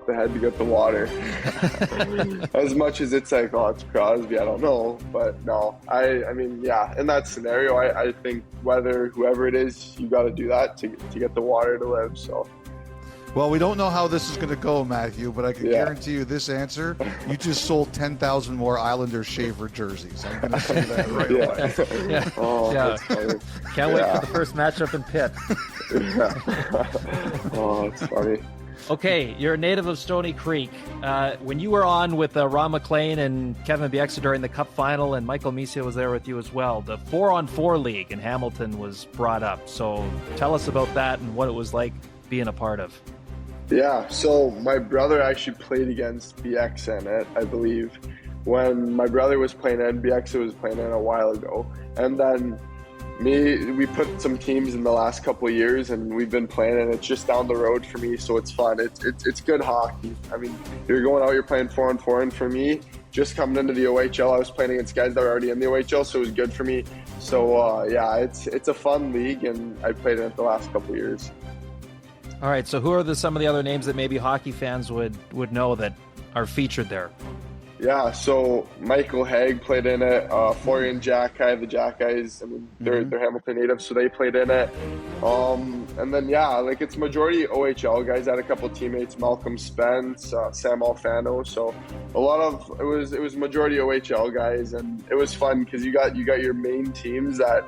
the head to get the water. As much as it's like, oh, it's Crosby, I don't know. But no, I mean, yeah, in that scenario, I think whoever it is, you got to do that to get the water to live. So. Well, we don't know how this is going to go, Matthew, but I can guarantee you this answer, you just sold 10,000 more Islanders Shaver jerseys. I'm going to say that right away. Yeah. Oh, that's funny. Can't wait for the first matchup in Pitt. Oh, it's funny. Okay, you're a native of Stony Creek. When you were on with Ron McLean and Kevin Bieksa during the Cup final, and Michael Misia was there with you as well, the 4-on-4 league in Hamilton was brought up. So tell us about that and what it was like being a part of. Yeah, so my brother actually played against Bieksa in it, I believe. When my brother was playing in, Bieksa was playing in a while ago. And then we put some teams in the last couple of years, and we've been playing, and it's just down the road for me, so it's fun. It's good hockey. I mean, you're going out, you're playing 4-on-4, and for me, just coming into the OHL, I was playing against guys that were already in the OHL, so it was good for me. So, yeah, it's a fun league, and I played in it the last couple of years. All right, so who are some of the other names that maybe hockey fans would know that are featured there? Yeah, so Michael Haig played in it. Florian Jacki, the Jackeyes, I mean, they're Hamilton natives, so they played in it. And then, yeah, like it's majority OHL guys. I had a couple teammates, Malcolm Spence, Sam Alfano. So a lot of, it was majority OHL guys, and it was fun because you got your main teams that,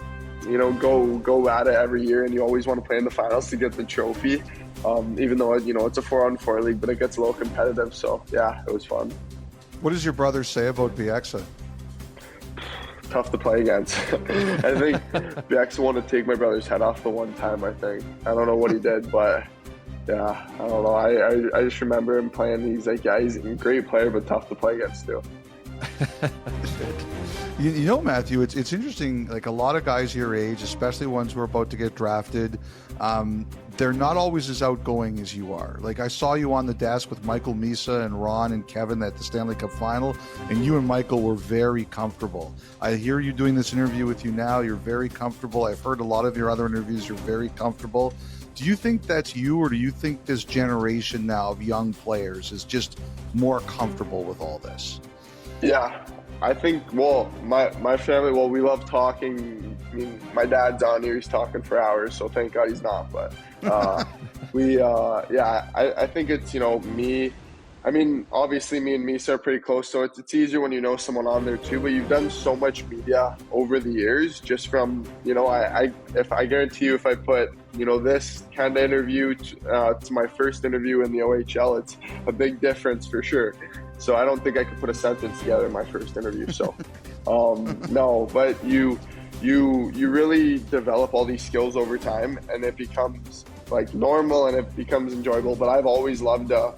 you know, go at it every year, and you always want to play in the finals to get the trophy. Even though, you know, it's a 4-on-4 league, but it gets a little competitive. So yeah, it was fun. What does your brother say about Bieksa? Tough to play against. I think Bieksa wanted to take my brother's head off the one time, I think. I don't know what he did, but yeah, I don't know. I just remember him playing. He's like, yeah, he's a great player, but tough to play against too. You know, Matthew, it's interesting, like a lot of guys your age, especially ones who are about to get drafted, they're not always as outgoing as you are. Like I saw you on the desk with Michael Misa and Ron and Kevin at the Stanley Cup final, and you and Michael were very comfortable. I hear you doing this interview with you now. You're very comfortable. I've heard a lot of your other interviews. You're very comfortable. Do you think that's you, or do you think this generation now of young players is just more comfortable with all this? Yeah, I think, well, my family, well, we love talking. I mean, my dad's on here, he's talking for hours, so thank God he's not. But I think it's, you know, me. I mean, obviously me and Misa are pretty close, so it's easier when you know someone on there too, but you've done so much media over the years just from, you know, I guarantee you if I put, you know, this kind of interview to my first interview in the OHL, it's a big difference for sure. So I don't think I could put a sentence together in my first interview. So no, but you really develop all these skills over time, and it becomes like normal and it becomes enjoyable. But I've always loved to,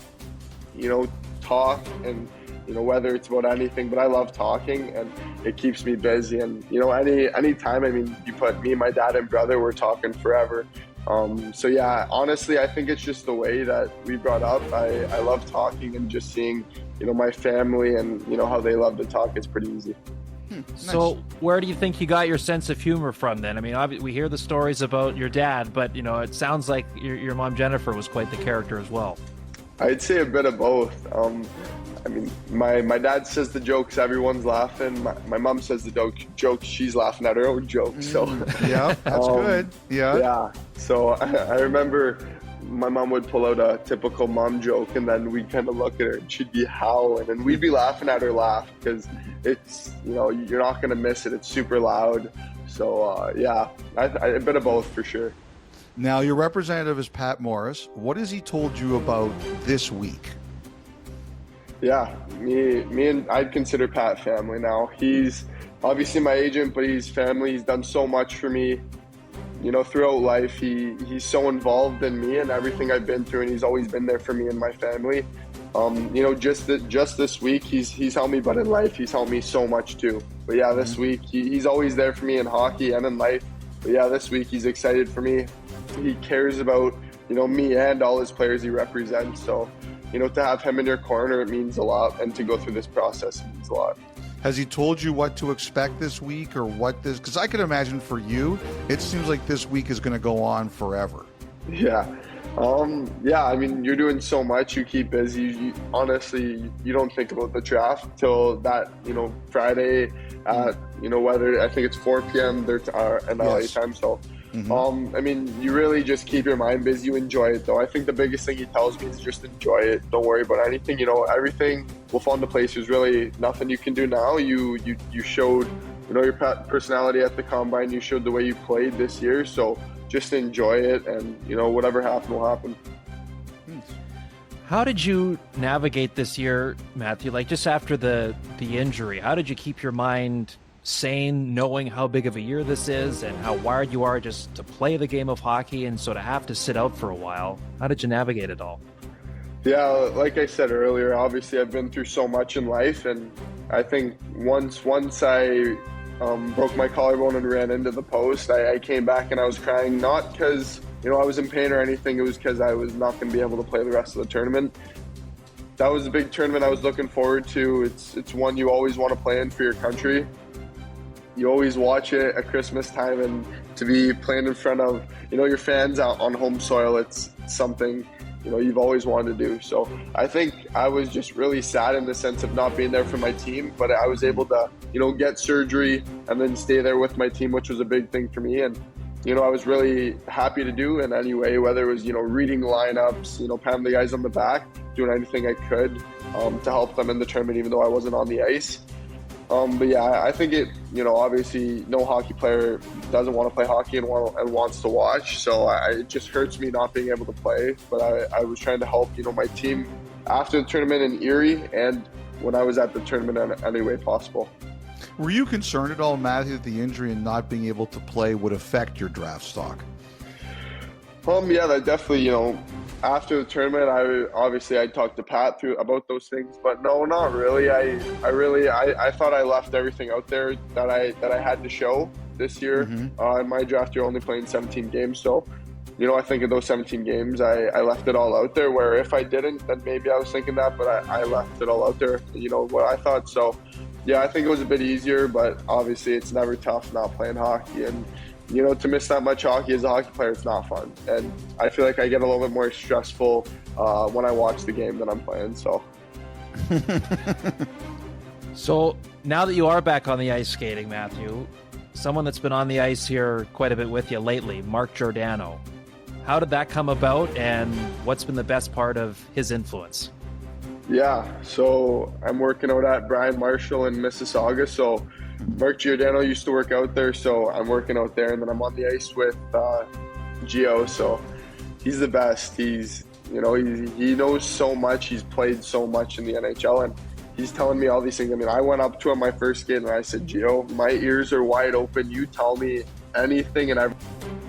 you know, talk, and, you know, whether it's about anything, but I love talking and it keeps me busy. And, you know, any time, I mean, you put me, my dad and brother, we're talking forever. So yeah, honestly, I think it's just the way that we brought up. I love talking, and just seeing, you know, my family and, you know, how they love to talk. It's pretty easy. So where do you think you got your sense of humor from then? I mean, we hear the stories about your dad, but, you know, it sounds like your mom, Jennifer, was quite the character as well. I'd say a bit of both. I mean, my dad says the jokes, everyone's laughing. My mom says the jokes, she's laughing at her own jokes. So yeah, that's good. Yeah. So I remember my mom would pull out a typical mom joke, and then we'd kind of look at her and she'd be howling, and we'd be laughing at her laugh because it's, you know, you're not going to miss it. It's super loud. So yeah, a bit of both for sure. Now, your representative is Pat Morris. What has he told you about this week? Yeah, me and I'd consider Pat family now. He's obviously my agent, but he's family. He's done so much for me, you know, throughout life. He's so involved in me and everything I've been through, and he's always been there for me and my family. You know, just this week, he's helped me, but in life, he's helped me so much too. But yeah, this week, he's always there for me in hockey and in life. But yeah, this week, he's excited for me. He cares about, you know, me and all his players he represents. So, you know, to have him in your corner, it means a lot. And to go through this process, it means a lot. Has he told you what to expect this week, or what this, because I can imagine for you, it seems like this week is going to go on forever. Yeah. Yeah, I mean, you're doing so much. You keep busy. Honestly, you don't think about the draft till that, Friday at, whether I think it's 4 p.m. their in LA Yes. time. So, Mm-hmm. I mean, you really just keep your mind busy. You enjoy it, though. I think the biggest thing he tells me is just enjoy it. Don't worry about anything. Everything will fall into place. There's really nothing you can do now. You showed, your personality at the combine. You showed the way you played this year. So just enjoy it, and whatever happened will happen. How did you navigate this year, Matthew? Like just after the injury, how did you keep your mind sane, knowing how big of a year this is and how wired you are just to play the game of hockey and so to have to sit out for a while? How did you navigate it all? Yeah, like I said earlier, obviously I've been through so much in life, and I think once I broke my collarbone and ran into the post, I came back and I was crying, not because I was in pain or anything. It was because I was not going to be able to play the rest of the tournament. That was a big tournament I was looking forward to. It's one you always want to play in for your country. You always watch it at Christmas time, and to be playing in front of your fans out on home soil, it's something you've always wanted to do. So I think I was just really sad in the sense of not being there for my team, but I was able to get surgery and then stay there with my team, which was a big thing for me. And I was really happy to do in any way, whether it was reading lineups, patting the guys on the back, doing anything I could to help them in the tournament, even though I wasn't on the ice. But yeah, I think obviously no hockey player doesn't want to play hockey and wants to watch. So it just hurts me not being able to play. But I was trying to help, my team after the tournament in Erie and when I was at the tournament in any way possible. Were you concerned at all, Matthew, that the injury and not being able to play would affect your draft stock? Yeah, that definitely, after the tournament, I talked to Pat about those things, but no, not really. I thought I left everything out there that I had to show this year. In my draft, you're only playing 17 games, so I think in those 17 games, I left it all out there. Where if I didn't, then maybe I was thinking that, but I left it all out there. What I thought. So yeah, I think it was a bit easier, but obviously it's never tough not playing hockey, and to miss that much hockey as a hockey player, it's not fun. And I feel like I get a little bit more stressful when I watch the game than I'm playing. So. So now that you are back on the ice skating, Matthew, someone that's been on the ice here quite a bit with you lately, Mark Giordano. How did that come about, and what's been the best part of his influence? Yeah, so I'm working out at Brian Marshall in Mississauga. So Mark Giordano used to work out there, so I'm working out there, and then I'm on the ice with Gio. So he's the best. He's he knows so much. He's played so much in the NHL, and he's telling me all these things. I mean, I went up to him my first game and I said, Gio, my ears are wide open. You tell me anything and everything.